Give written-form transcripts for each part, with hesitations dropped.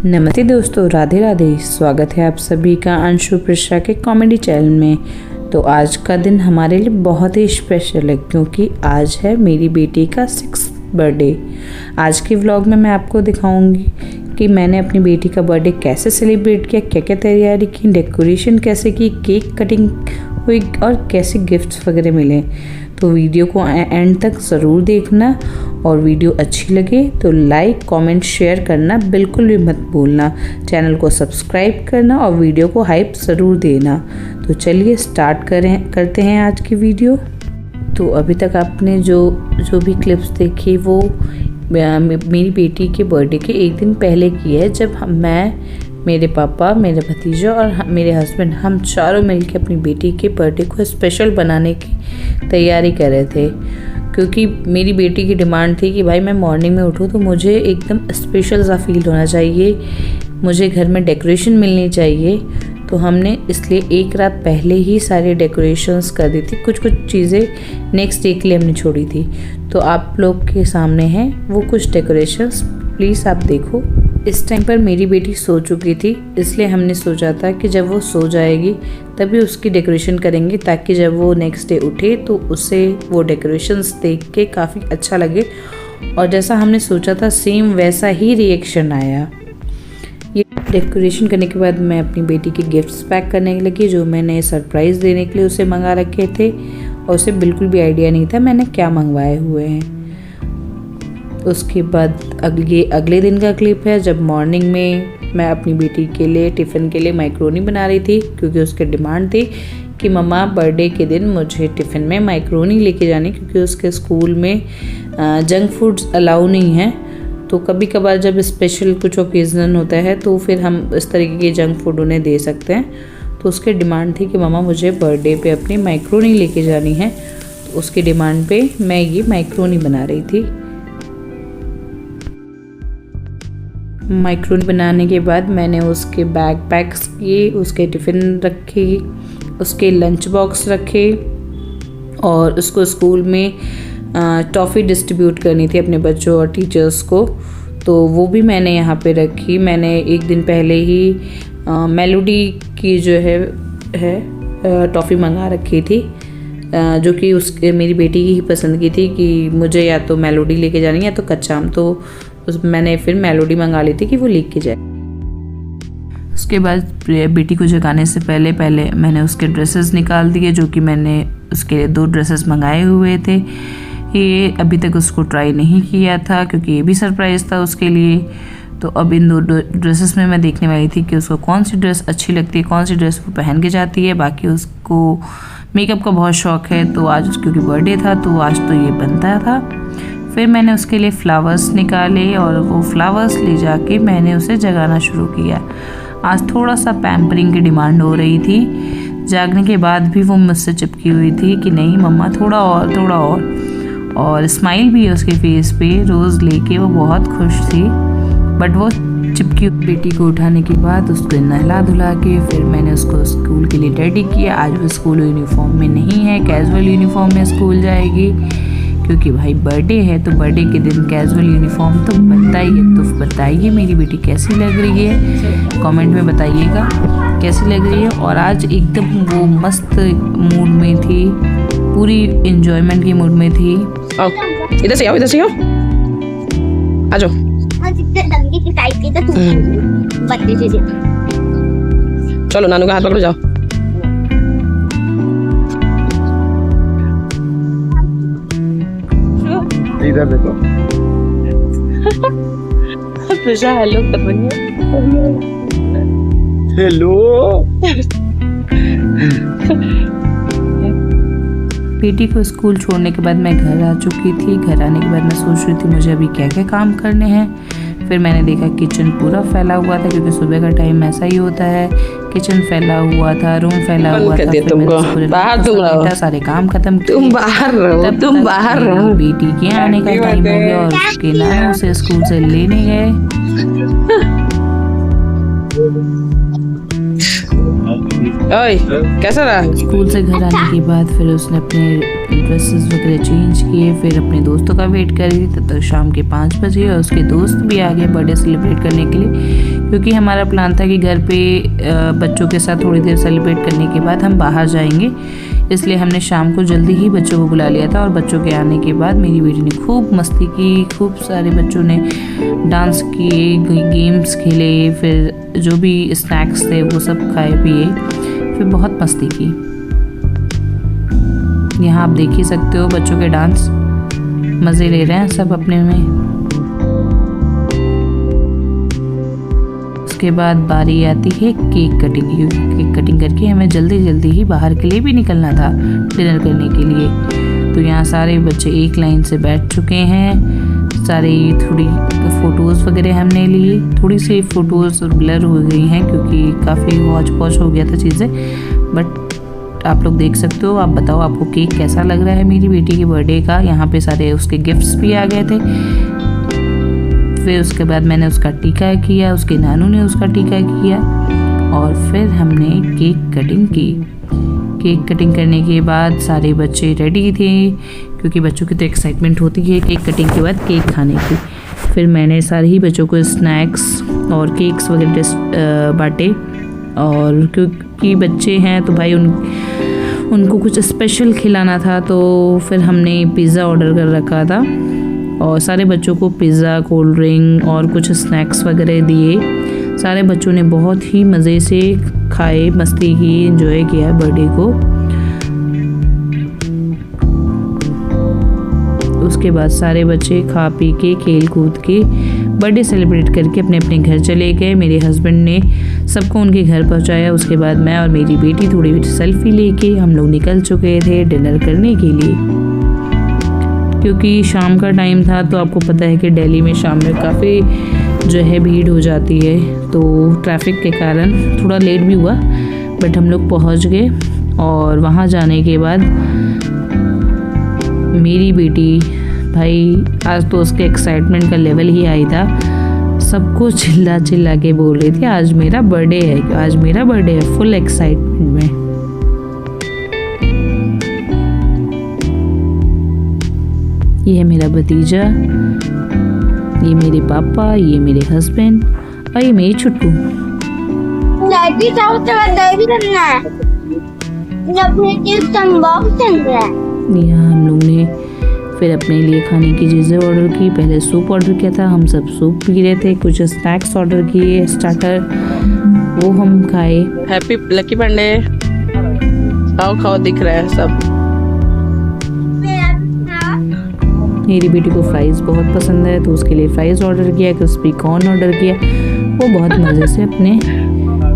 नमस्ते दोस्तों, राधे राधे। स्वागत है आप सभी का अंशु प्रशा के कॉमेडी चैनल में। तो आज का दिन हमारे लिए बहुत ही स्पेशल है क्योंकि आज है मेरी बेटी का 6th बर्थडे। आज के व्लॉग में मैं आपको दिखाऊंगी कि मैंने अपनी बेटी का बर्थडे कैसे सेलिब्रेट किया, क्या क्या तैयारी की, डेकोरेशन कैसे की, केक कटिंग हुई और कैसे गिफ्ट्स वगैरह मिले। तो वीडियो को एंड तक ज़रूर देखना और वीडियो अच्छी लगे तो लाइक, कमेंट, शेयर करना बिल्कुल भी मत भूलना। चैनल को सब्सक्राइब करना और वीडियो को हाइप ज़रूर देना। तो चलिए स्टार्ट करते हैं आज की वीडियो। तो अभी तक आपने जो भी क्लिप्स देखी वो मेरी बेटी के बर्थडे के एक दिन पहले की है, जब मैं, मेरे पापा, मेरे भतीजा और मेरे हस्बैंड हम चारों मिलकर अपनी बेटी के बर्थडे को स्पेशल बनाने की तैयारी कर रहे थे। क्योंकि मेरी बेटी की डिमांड थी कि भाई मैं मॉर्निंग में उठूँ तो मुझे एकदम स्पेशल सा फील होना चाहिए, मुझे घर में डेकोरेशन मिलनी चाहिए। तो हमने इसलिए एक रात पहले ही सारी डेकोरेशंस कर दी थी। कुछ चीज़ें नेक्स्ट डे के लिए हमने छोड़ी थी। तो आप लोग के सामने हैं वो कुछ डेकोरेशंस, प्लीज़ आप देखो। इस टाइम पर मेरी बेटी सो चुकी थी, इसलिए हमने सोचा था कि जब वो सो जाएगी तभी उसकी डेकोरेशन करेंगे, ताकि जब वो नेक्स्ट डे उठे तो उसे वो डेकोरेशंस देख के काफ़ी अच्छा लगे। और जैसा हमने सोचा था सेम वैसा ही रिएक्शन आया। ये डेकोरेशन करने के बाद मैं अपनी बेटी के गिफ्ट्स पैक करने लगी, जो मैंने सरप्राइज़ देने के लिए उसे मंगा रखे थे और उसे बिल्कुल भी आइडिया नहीं था मैंने क्या मंगवाए हुए हैं। उसके बाद अगले दिन का क्लिप है, जब मॉर्निंग में मैं अपनी बेटी के लिए टिफ़िन के लिए मैक्रोनी बना रही थी, क्योंकि उसकी डिमांड थी कि मम्मा बर्थडे के दिन मुझे टिफ़िन में मैक्रोनी लेके जानी, क्योंकि उसके स्कूल में जंक फूड्स अलाउ नहीं है। तो कभी कभार जब स्पेशल कुछ ओकेज़न होता है तो फिर हम इस तरीके के जंक फूड उन्हें दे सकते हैं। तो उसकी डिमांड थी कि मम्मा मुझे बर्थडे पे अपनी मैक्रोनी लेके जानी है। तो उसकी डिमांड पे मैं ये मैक्रोनी बना रही थी। मैक्रोनी बनाने के बाद मैंने उसके बैग पैक्स किए, उसके टिफ़िन रखे, उसके लंच बॉक्स रखे और उसको स्कूल में टॉफ़ी डिस्ट्रीब्यूट करनी थी अपने बच्चों और टीचर्स को। तो वो भी मैंने यहाँ पे रखी। मैंने एक दिन पहले ही मेलोडी की जो है टॉफ़ी मंगा रखी थी, जो कि मेरी बेटी की ही पसंद की थी कि मुझे या तो मेलोडी लेके जानी है या तो कच्चा आम। तो मैंने फिर मेलोडी मंगा ली थी कि वो लेके जाए। उसके बाद बेटी को जगाने से पहले मैंने उसके ड्रेसेस निकाल दिए, जो कि मैंने उसके 2 ड्रेसेस मंगाए हुए थे। ये अभी तक उसको ट्राई नहीं किया था क्योंकि ये भी सरप्राइज़ था उसके लिए। तो अब इन 2 ड्रेसेस में मैं देखने वाली थी कि उसको कौन सी ड्रेस अच्छी लगती है, कौन सी ड्रेस वो पहन के जाती है। बाकी उसको मेकअप का बहुत शौक़ है, तो आज क्योंकि बर्थडे था तो आज तो ये बनता था। फिर मैंने उसके लिए फ्लावर्स निकाले और वो फ्लावर्स ले जाके मैंने उसे जगाना शुरू किया। आज थोड़ा सा पैम्परिंग की डिमांड हो रही थी। जागने के बाद भी वो मुझसे चिपकी हुई थी कि नहीं मम्मा थोड़ा और स्माइल भी है उसके फेस पे। रोज़ लेके वो बहुत खुश थी, बट वो चिपकी। बेटी को उठाने के बाद उसको नहला धुला के फिर मैंने उसको स्कूल के लिए रेडी किया। आज वो स्कूल यूनिफॉर्म में नहीं है, कैजुअल यूनिफॉर्म में स्कूल जाएगी, क्योंकि भाई बर्थडे है तो बर्थडे के दिन कैजुअल यूनिफॉर्म तो बनता ही है। तो बताइए मेरी बेटी कैसी लग रही है, कमेंट में बताइएगा कैसी लग रही है। और आज एकदम वो मस्त मूड में थी, पूरी एंजॉयमेंट की मूड में थी। इधर से आओ आ जाओ। चलो नानू का हाथ पकड़ो, जाओ। इधर देखो। प्रशा हेलो कर रही है। हेलो। बेटी को स्कूल छोड़ने के बाद मैं घर आ चुकी थी। घर आने के बाद मैं सोच रही थी मुझे अभी क्या क्या काम करने हैं। फिर मैंने देखा किचन पूरा फैला हुआ था, क्योंकि सुबह का टाइम ऐसा ही होता है, किचन फैला हुआ था, रूम फैला हुआ था। फिर बाहर सारे काम खत्म किए। तुम बाहर रहो। बेटी के आने का टाइम हो गया और उसके नानू से स्कूल से लेने गए। ओए कैसा रहा? स्कूल से घर आने के बाद फिर उसने अपने ड्रेसेस वगैरह चेंज किए, फिर अपने दोस्तों का वेट कर रही थी। तब तक शाम के 5 बजे और उसके दोस्त भी आ गए बर्थडे सेलिब्रेट करने के लिए, क्योंकि हमारा प्लान था कि घर पे बच्चों के साथ थोड़ी देर सेलिब्रेट करने के बाद हम बाहर जाएंगे, इसलिए हमने शाम को जल्दी ही बच्चों को बुला लिया था। और बच्चों के आने के बाद मेरी बेटी ने खूब मस्ती की, खूब सारे बच्चों ने डांस किए, गेम्स खेले, फिर जो भी स्नैक्स थे वो सब खाए पिए, फिर बहुत मस्ती की। यहाँ आप देख ही सकते हो बच्चों के डांस, मज़े ले रहे हैं सब अपने में। उसके बाद बारी आती है केक कटिंग की, क्योंकि केक कटिंग करके हमें जल्दी जल्दी ही बाहर के लिए भी निकलना था डिनर करने के लिए। तो यहाँ सारे बच्चे एक लाइन से बैठ चुके हैं, सारे थोड़ी फ़ोटोज़ वगैरह हमने ली। थोड़ी सी फ़ोटोज़ ब्लर हो गई हैं क्योंकि काफ़ी हौच पौच हो गया था चीज़ें, बट आप लोग देख सकते हो। आप बताओ आपको केक कैसा लग रहा है मेरी बेटी के बर्थडे का। यहाँ पे सारे उसके गिफ्ट्स भी आ गए थे। फिर उसके बाद मैंने उसका टीका किया, उसके नानू ने उसका टीका किया, और फिर हमने केक कटिंग की। केक कटिंग करने के बाद सारे बच्चे रेडी थे, क्योंकि बच्चों की तो एक्साइटमेंट होती है केक कटिंग के बाद केक खाने की। फिर मैंने सारे ही बच्चों को स्नैक्स और केक्स वगैरह बांटे, और क्योंकि बच्चे हैं तो भाई उनको कुछ स्पेशल खिलाना था, तो फिर हमने पिज़्ज़ा ऑर्डर कर रखा था और सारे बच्चों को पिज़्ज़ा, कोल्ड ड्रिंक और कुछ स्नैक्स वगैरह दिए। सारे बच्चों ने बहुत ही मज़े से खाए, मस्ती की, एंजॉय किया बर्थडे को। उसके बाद सारे बच्चे खा पी के, खेल कूद के, बर्थडे सेलिब्रेट करके अपने अपने घर चले गए। मेरे हस्बैंड ने सबको उनके घर पहुंचाया। उसके बाद मैं और मेरी बेटी थोड़ी सेल्फी लेके हम लोग निकल चुके थे डिनर करने के लिए, क्योंकि शाम का टाइम था। तो आपको पता है कि दिल्ली में शाम में काफ़ी जो है भीड़ हो जाती है, तो ट्रैफिक के कारण थोड़ा लेट भी हुआ, बट हम लोग पहुंच गए। और वहां जाने के बाद मेरी बेटी, भाई आज तो उसके एक्साइटमेंट का लेवल ही हाई था। सबको चिल्ला चिल्ला के बोल रही थी आज मेरा बर्थडे है, आज मेरा बर्थडे है, फुल एक्साइटमेंट में। ये है मेरा भतीजा, ये मेरे पापा, ये मेरे हस्बैंड और ये मेरी छुट्टू। यहाँ हम लोग ने फिर अपने लिए खाने की चीज़ें ऑर्डर की। पहले सूप ऑर्डर किया था, हम सब सूप पी रहे थे। कुछ स्नैक्स ऑर्डर किए, स्टार्टर, वो हम खाए। Happy lucky birthday. खाओ खाओ, दिख रहा है सब। मेरी बेटी को फ्राइज़ बहुत पसंद है, तो उसके लिए फ़्राइज़ ऑर्डर किया, क्रिस्पी कॉर्न ऑर्डर किया। वो बहुत मज़े से अपने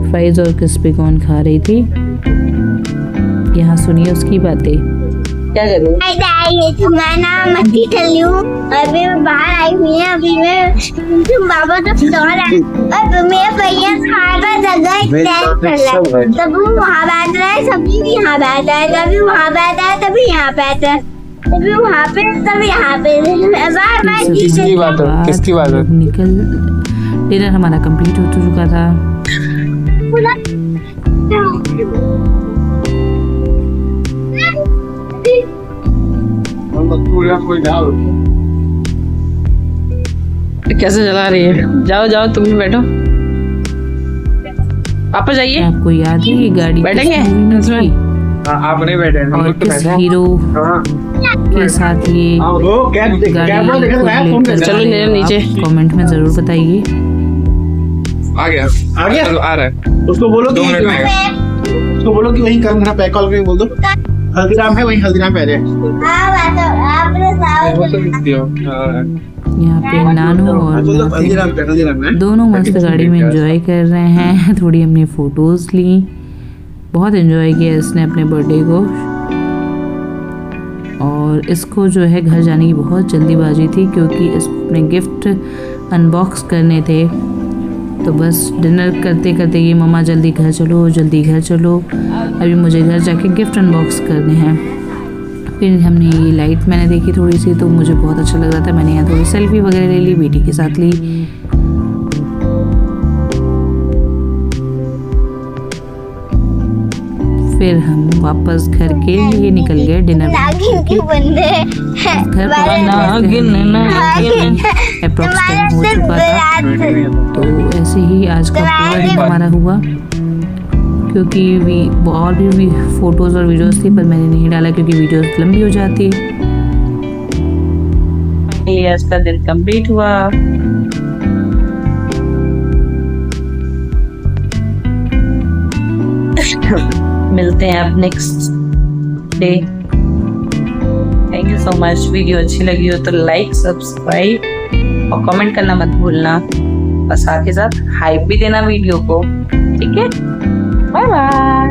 फ्राइज़ और क्रिस्पी कॉर्न खा रही थी। यहाँ सुनिए उसकी बातें। क्या करूँ? मैं ना मस्ती कर रही हूँ, अभी मैं बाहर आई हुई है। अभी मैं बाबा तो सो रहा है, और मेरे भैया खाना जगह एक्सचेंज कर रहा है। तभी वहाँ बैठ रहा है, सभी भी यहाँ बैठ रहा है, तभी वहाँ बैठ रहा है, तभी यहाँ बैठ रहा है, तभी वहाँ पे, तभी यहाँ पे। किसकी बात है? किसकी बात है? निकल डिनर हमारा कंप्लीट हो चुका था। कैसे चला रही है? जाओ जाओ, तुम भी बैठो। पापा जाइए। आपको याद है ये गाड़ी बैठेंगे इसमें? आप नहीं बैठे, और किस हीरो के साथ ये चलो नीचे। कमेंट में जरूर बताइए। आ गया आ रहा है। उसको बोलो कि 2 मिनट में उसको बोलो कि वहीं कर पैक कॉल करके बोल दो हल्दीराम है, वहीं हल्दीराम पे यहाँ पे नानू और दोनों मस्त गाड़ी में एंजॉय कर रहे हैं। थोड़ी हमने फोटोज ली, बहुत एंजॉय किया इसने अपने बर्थडे को। और इसको जो है घर जाने की बहुत जल्दीबाजी थी, क्योंकि इसको अपने गिफ्ट अनबॉक्स करने थे। तो बस डिनर करते करते ये मम्मा जल्दी घर चलो, जल्दी घर चलो, अभी मुझे घर जाके गिफ्ट अनबॉक्स करने हैं। फिर हमने ये लाइट मैंने देखी थोड़ी सी, तो मुझे बहुत अच्छा लग रहा था। मैंने यहाँ थोड़ी सेल्फी वगैरह ले ली, बेटी के साथ ली। फिर हम वापस घर के लिए निकल गए डिनर। नागिन के बंदे घर अप्रोक्स टाइम हो चुका था, तो ऐसे ही आज का पूरा दिन हमारा हुआ। क्योंकि और भी फोटोज़ और वीडियोस थी, पर मैंने नहीं डाला क्योंकि वीडियोस लंबी हो जाती। ये आज का दिन कंप्लीट हुआ। मिलते हैं अब next day. Thank you so much. Video अच्छी लगी हो तो लाइक, सब्सक्राइब और कमेंट करना मत भूलना, और साथ ही साथ हाइप भी देना वीडियो को। ठीक है, बाय बाय।